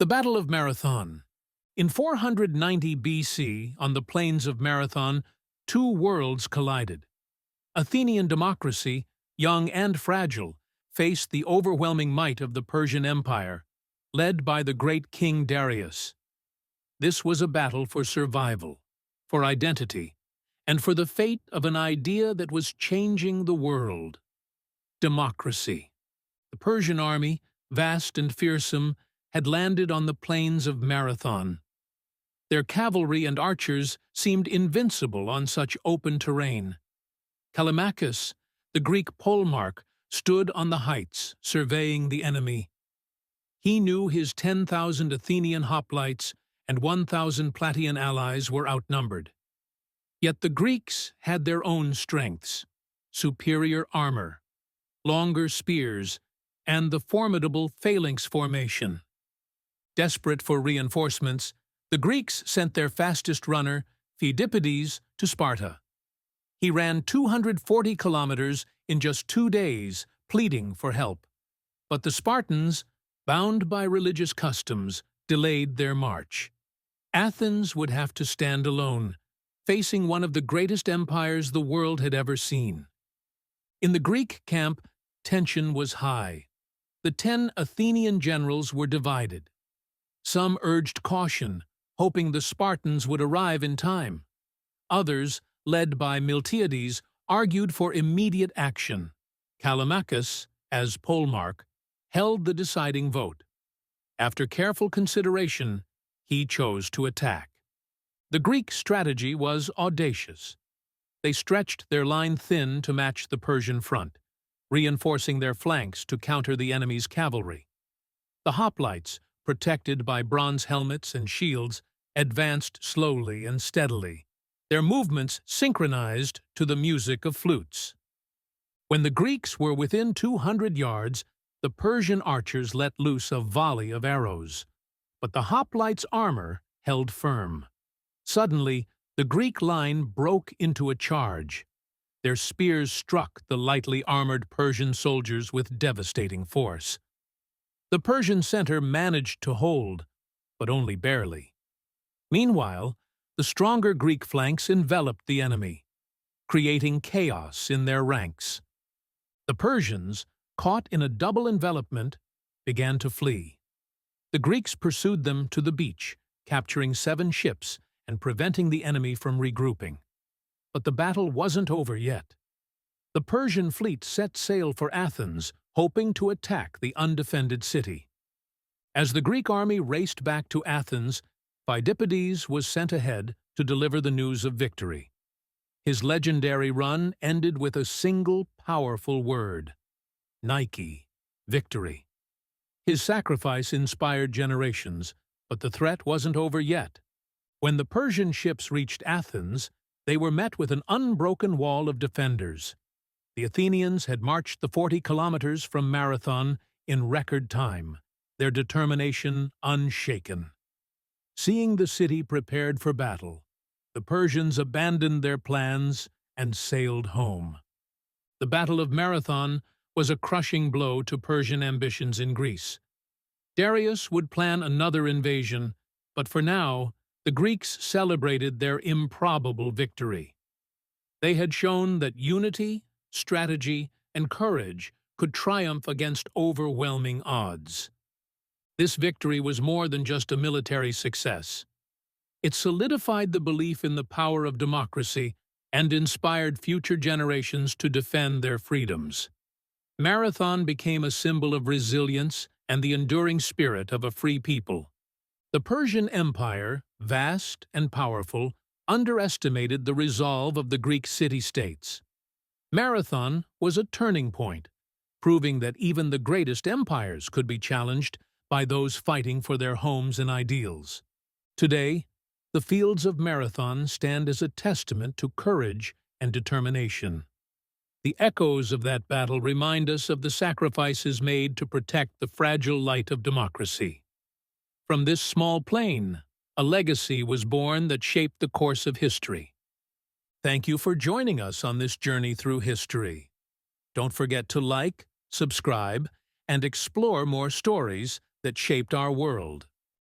The Battle of Marathon. In 490 BC, on the plains of Marathon, two worlds collided. Athenian democracy, young and fragile, faced the overwhelming might of the Persian Empire, led by the great King Darius. This was a battle for survival, for identity, and for the fate of an idea that was changing the world: democracy. The Persian army, vast and fearsome, had landed on the plains of Marathon. Their cavalry and archers seemed invincible on such open terrain. Callimachus, the Greek polemarch, stood on the heights, surveying the enemy. He knew his 10,000 Athenian hoplites and 1,000 Plataean allies were outnumbered. Yet the Greeks had their own strengths: superior armor, longer spears, and the formidable phalanx formation. Desperate for reinforcements, the Greeks sent their fastest runner, Pheidippides, to Sparta. He ran 240 kilometers in just 2 days, pleading for help. But the Spartans, bound by religious customs, delayed their march. Athens would have to stand alone, facing one of the greatest empires the world had ever seen. In the Greek camp, tension was high. The 10 Athenian generals were divided. Some urged caution, hoping the Spartans would arrive in time. Others, led by Miltiades, argued for immediate action. Callimachus, as polemarch, held the deciding vote. After careful consideration, he chose to attack. The Greek strategy was audacious. They stretched their line thin to match the Persian front, reinforcing their flanks to counter the enemy's cavalry. The hoplites, protected by bronze helmets and shields, advanced slowly and steadily, their movements synchronized to the music of flutes. When the Greeks were within 200 yards, the Persian archers let loose a volley of arrows, but the hoplites' armor held firm. Suddenly, the Greek line broke into a charge. Their spears struck the lightly armored Persian soldiers with devastating force. The Persian center managed to hold, but only barely. Meanwhile, the stronger Greek flanks enveloped the enemy, creating chaos in their ranks. The Persians, caught in a double envelopment, began to flee. The Greeks pursued them to the beach, capturing 7 ships and preventing the enemy from regrouping. But the battle wasn't over yet. The Persian fleet set sail for Athens, hoping to attack the undefended city. As the Greek army raced back to Athens, Pheidippides was sent ahead to deliver the news of victory. His legendary run ended with a single powerful word: Nike, victory. His sacrifice inspired generations, but the threat wasn't over yet. When the Persian ships reached Athens, they were met with an unbroken wall of defenders. The Athenians had marched the 40 kilometers from Marathon in record time, their determination unshaken. Seeing the city prepared for battle, the Persians abandoned their plans and sailed home. The Battle of Marathon was a crushing blow to Persian ambitions in Greece. Darius would plan another invasion, but for now, the Greeks celebrated their improbable victory. They had shown that unity, strategy, and courage could triumph against overwhelming odds. This victory was more than just a military success. It solidified the belief in the power of democracy and inspired future generations to defend their freedoms. Marathon became a symbol of resilience and the enduring spirit of a free people. The Persian Empire, vast and powerful, underestimated the resolve of the Greek city-states. Marathon was a turning point, proving that even the greatest empires could be challenged by those fighting for their homes and ideals. Today, the fields of Marathon stand as a testament to courage and determination. The echoes of that battle remind us of the sacrifices made to protect the fragile light of democracy. From this small plain, a legacy was born that shaped the course of history. Thank you for joining us on this journey through history. Don't forget to like, subscribe, and explore more stories that shaped our world.